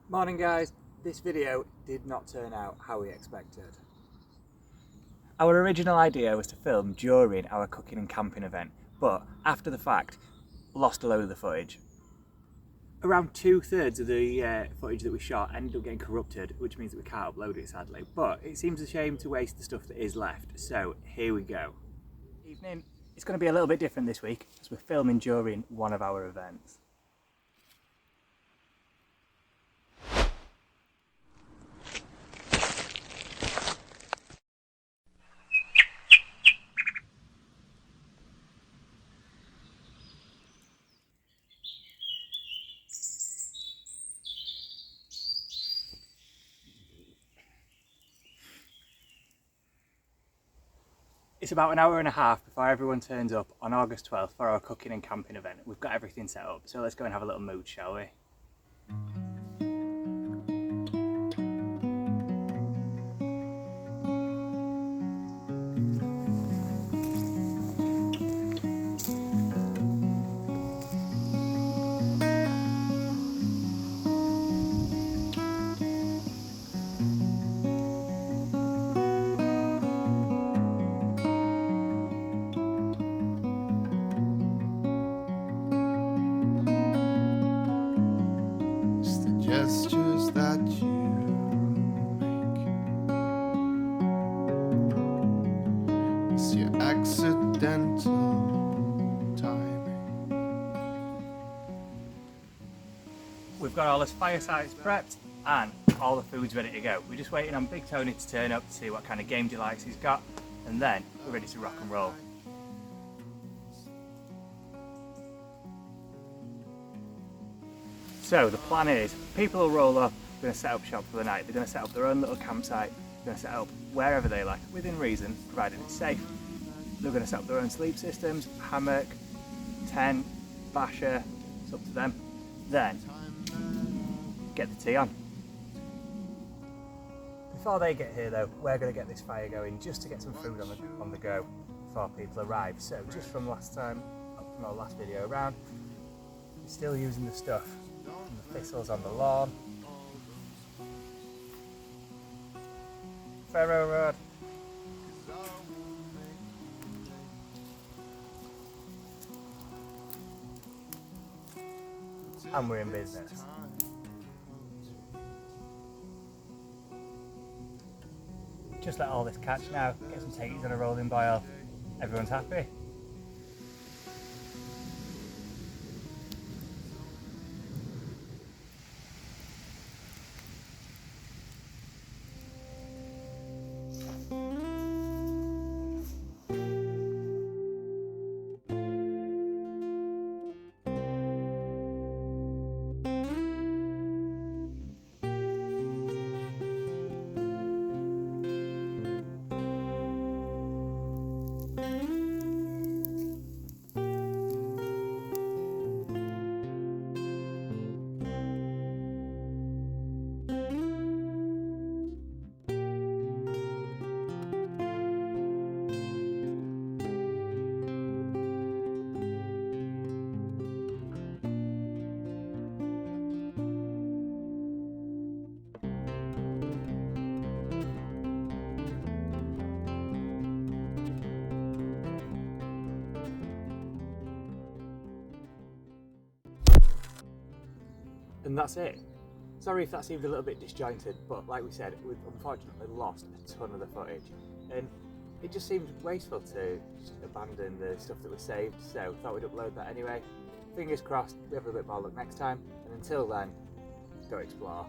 Morning guys, this video did not turn out how we expected. Our original idea was to film during our cooking and camping event, but after the fact, lost a load of the footage. Around 2/3 of the footage that we shot ended up getting corrupted, which means that we can't upload it sadly, but it seems a shame to waste the stuff that is left, so here we go. Evening. It's going to be a little bit different this week as we're filming during one of our events. It's about an hour and a half before everyone turns up on August 12th for our cooking and camping event. We've got everything set up, so let's go and have a little mood, shall we? Gestures that you make, it's your accidental timing. We've got all this fire sites prepped and all the food's ready to go. We're just waiting on Big Tony to turn up to see what kind of game delights he's got, and then we're ready to rock and roll. So the plan is, people will roll up, they're going to set up shop for the night, they're going to set up their own little campsite, they're going to set up wherever they like, within reason, provided it's safe. They're going to set up their own sleep systems, hammock, tent, basher, it's up to them. Then, get the tea on. Before they get here though, we're going to get this fire going just to get some food on the go before people arrive. So just from last time, from our last video around, we're still using the stuff. And the thistles on the lawn. Ferro rod. And we're in business. Just let all this catch now, get some takes on a rolling boil. Everyone's happy. And that's it. Sorry if that seemed a little bit disjointed, but like we said, we've unfortunately lost a ton of the footage, and it just seemed wasteful to just abandon the stuff that was saved, so thought we'd upload that anyway. Fingers crossed we have a bit more luck next time, and until then, go explore.